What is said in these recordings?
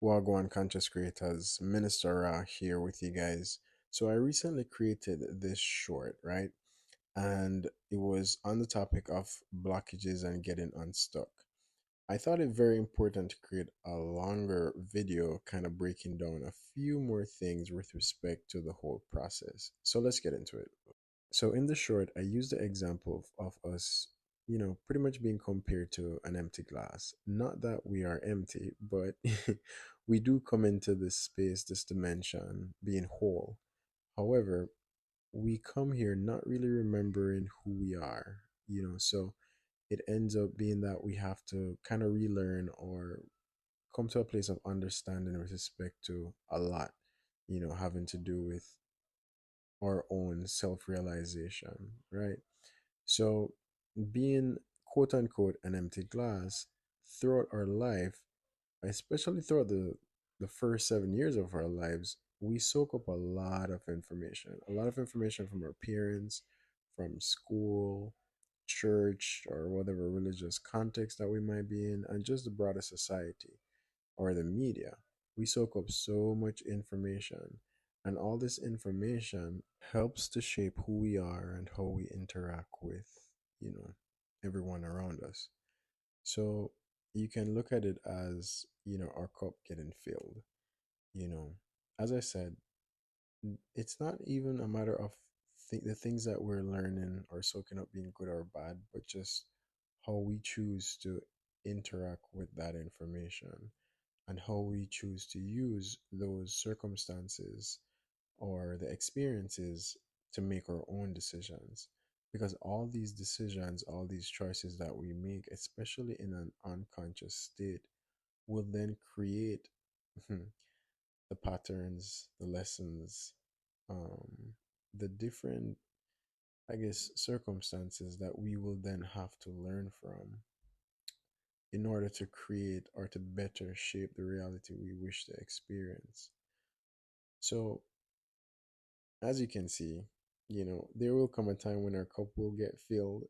Wagwan Conscious Creators, Minister Ra here with you guys. So I recently created this short, right? And it was on the topic of blockages and getting unstuck. I thought it very important to create a longer video kind of breaking down a few more things with respect to the whole process. So let's get into it. So in the short, I use the example of us, pretty much being compared to an empty glass. Not that we are empty, but we do come into this space, this dimension, being whole. However, we come here not really remembering who we are, so it ends up being that we have to kind of relearn or come to a place of understanding with respect to a lot, having to do with our own self realization, right? So, being quote unquote an empty glass throughout our life, especially throughout the first 7 years of our lives, we soak up a lot of information from our parents, from school, church, or whatever religious context that we might be in, and just the broader society or the media. We soak up so much information, and all this information helps to shape who we are and how we interact with, you know, everyone around us. So you can look at it as, our cup getting filled. You know, as I said, it's not even a matter of the things that we're learning or soaking up being good or bad, but just how we choose to interact with that information and how we choose to use those circumstances or the experiences to make our own decisions. Because all these decisions, all these choices that we make, especially in an unconscious state, will then create the patterns, the lessons, the different, I guess, circumstances that we will then have to learn from in order to create or to better shape the reality we wish to experience. So, as you can see, there will come a time when our cup will get filled,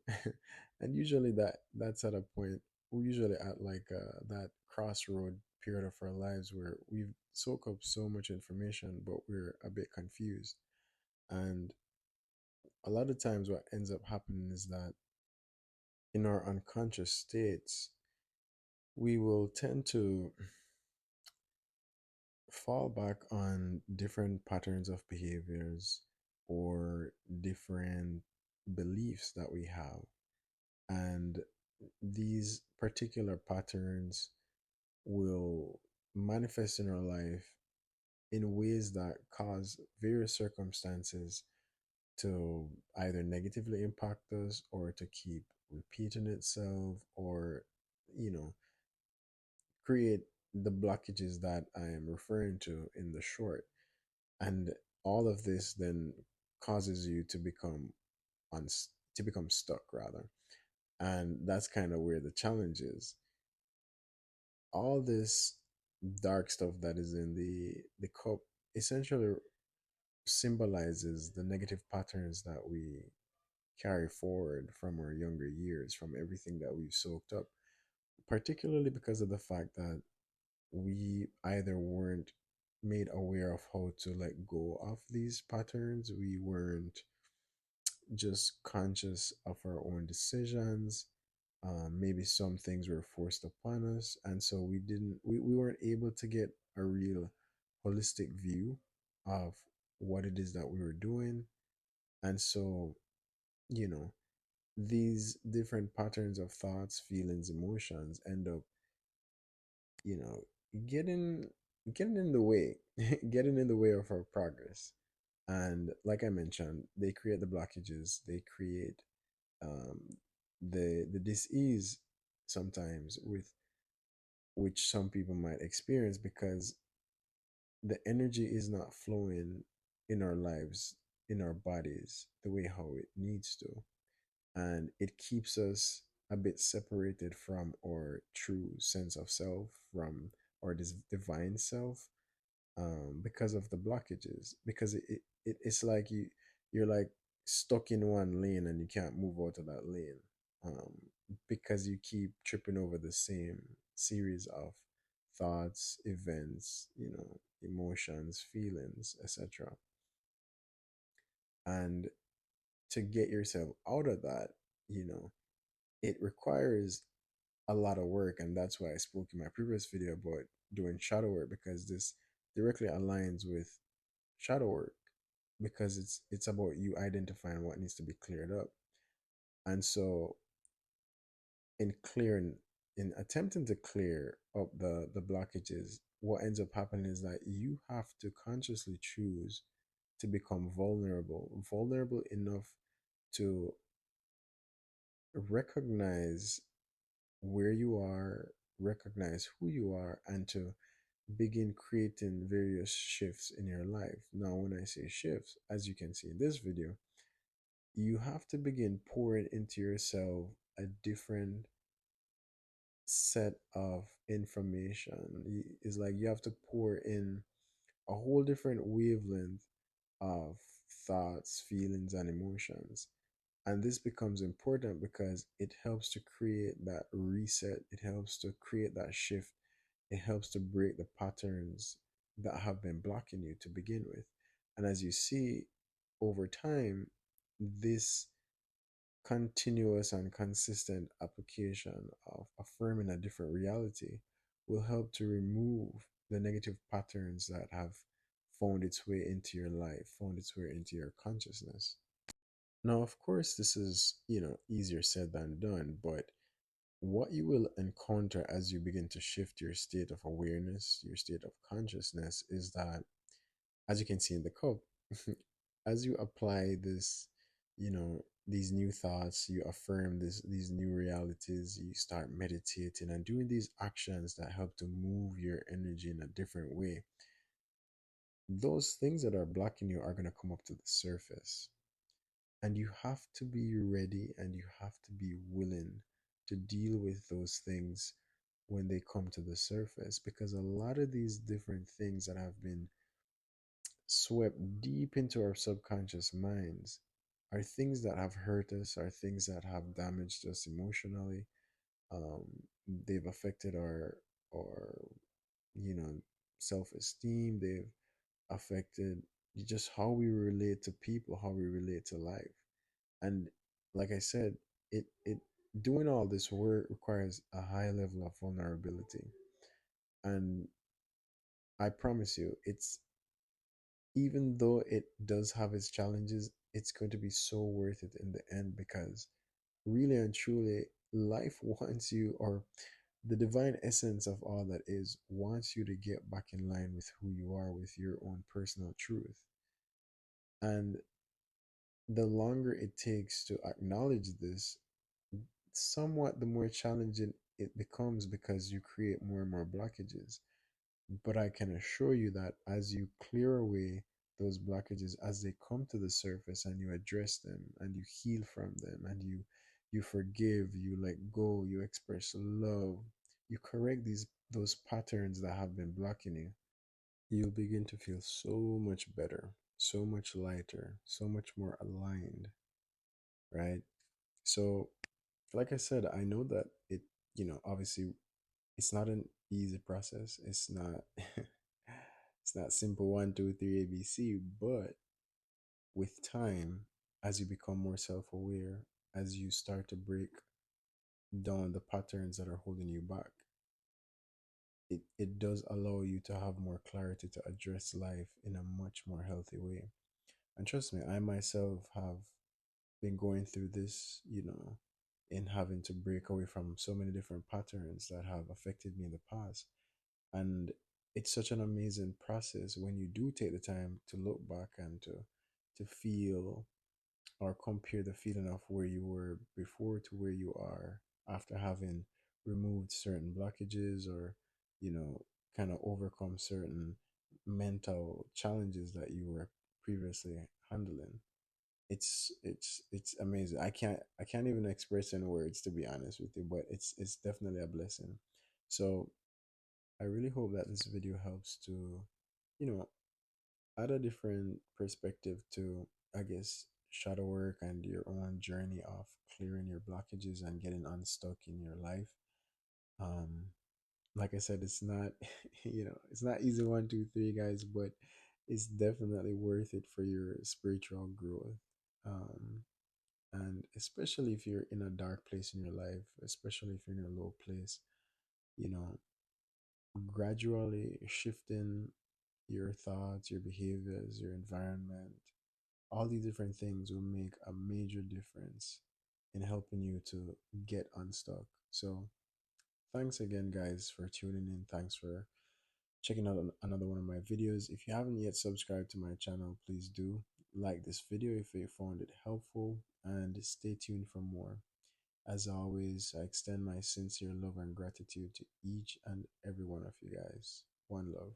and usually that's at a point. We're usually at like that crossroad period of our lives where we've soaked up so much information, but we're a bit confused. And a lot of times, what ends up happening is that in our unconscious states, we will tend to fall back on different patterns of behaviors or different beliefs that we have. And these particular patterns will manifest in our life in ways that cause various circumstances to either negatively impact us or to keep repeating itself or, you know, create the blockages that I am referring to in the short. And all of this then causes you to become to become stuck rather. And that's kind of where the challenge is. All this dark stuff that is in the cup essentially symbolizes the negative patterns that we carry forward from our younger years, from everything that we've soaked up, particularly because of the fact that we either weren't made aware of how to let go of these patterns, we weren't just conscious of our own decisions. Maybe some things were forced upon us, and so we weren't able to get a real holistic view of what it is that we were doing. And so, you know, these different patterns of thoughts, feelings, emotions end up, you know, getting getting in the way, getting in the way of our progress. And like I mentioned, they create the blockages, they create um, the dis-ease sometimes with which some people might experience because the energy is not flowing in our lives, in our bodies, the way how it needs to. And it keeps us a bit separated from our true sense of self, from our divine self, because of the blockages. Because it's like you're like stuck in one lane and you can't move out of that lane, um, because you keep tripping over the same series of thoughts, events, emotions, feelings, etc. And to get yourself out of that, you know, it requires a lot of work. And that's why I spoke in my previous video about doing shadow work, because this directly aligns with shadow work, because it's about you identifying what needs to be cleared up. And so in clearing in attempting to clear up the blockages, what ends up happening is that you have to consciously choose to become vulnerable enough to recognize where you are, recognize who you are, and to begin creating various shifts in your life. Now, when I say shifts, as you can see in this video, you have to begin pouring into yourself a different set of information. It's like you have to pour in a whole different wavelength of thoughts, feelings, and emotions. And this becomes important because it helps to create that reset, it helps to create that shift, it helps to break the patterns that have been blocking you to begin with. And as you see over time, this continuous and consistent application of affirming a different reality will help to remove the negative patterns that have found its way into your life, found its way into your consciousness. Now, of course, this is, easier said than done, but what you will encounter as you begin to shift your state of awareness, your state of consciousness, is that, as you can see in the cup, as you apply this, these new thoughts, you affirm these new realities, you start meditating and doing these actions that help to move your energy in a different way. Those things that are blocking you are going to come up to the surface. And you have to be ready and you have to be willing to deal with those things when they come to the surface, because a lot of these different things that have been swept deep into our subconscious minds are things that have hurt us, are things that have damaged us emotionally. Um, they've affected our you know self-esteem. They've affected just how we relate to people, how we relate to life. And like I said, it doing all this work requires a high level of vulnerability. And I promise you, it's even though it does have its challenges, it's going to be so worth it in the end, because really and truly, life wants you, or the divine essence of all that is, wants you to get back in line with who you are, with your own personal truth. And the longer it takes to acknowledge this, somewhat the more challenging it becomes, because you create more and more blockages. But I can assure you that as you clear away those blockages, as they come to the surface and you address them and you heal from them and you forgive, you let go, you express love, you correct those patterns that have been blocking you, you'll begin to feel so much better, so much lighter, so much more aligned, right? So, like I said, I know that obviously it's not an easy process. It's not it's not simple 1, 2, 3 ABC, but with time, as you become more self-aware, as you start to break down the patterns that are holding you back, it does allow you to have more clarity to address life in a much more healthy way. And trust me, I myself have been going through this, in having to break away from so many different patterns that have affected me in the past. And it's such an amazing process when you do take the time to look back and to feel or compare the feeling of where you were before to where you are after having removed certain blockages, or you know kind of overcome certain mental challenges that you were previously handling. It's amazing. I can't even express in words, to be honest with you, but it's definitely a blessing. So I really hope that this video helps to, you know, add a different perspective to, I guess, shadow work and your own journey of clearing your blockages and getting unstuck in your life. Um, like I said, it's not, it's not easy 1, 2, 3, guys, but it's definitely worth it for your spiritual growth. Um, and especially if you're in a dark place in your life, especially if you're in a low place, you know, gradually shifting your thoughts, your behaviors, your environment, all these different things will make a major difference in helping you to get unstuck. So, thanks again, guys, for tuning in. Thanks for checking out another one of my videos. If you haven't yet subscribed to my channel, please do like this video if you found it helpful, and stay tuned for more. As always, I extend my sincere love and gratitude to each and every one of you guys. One love.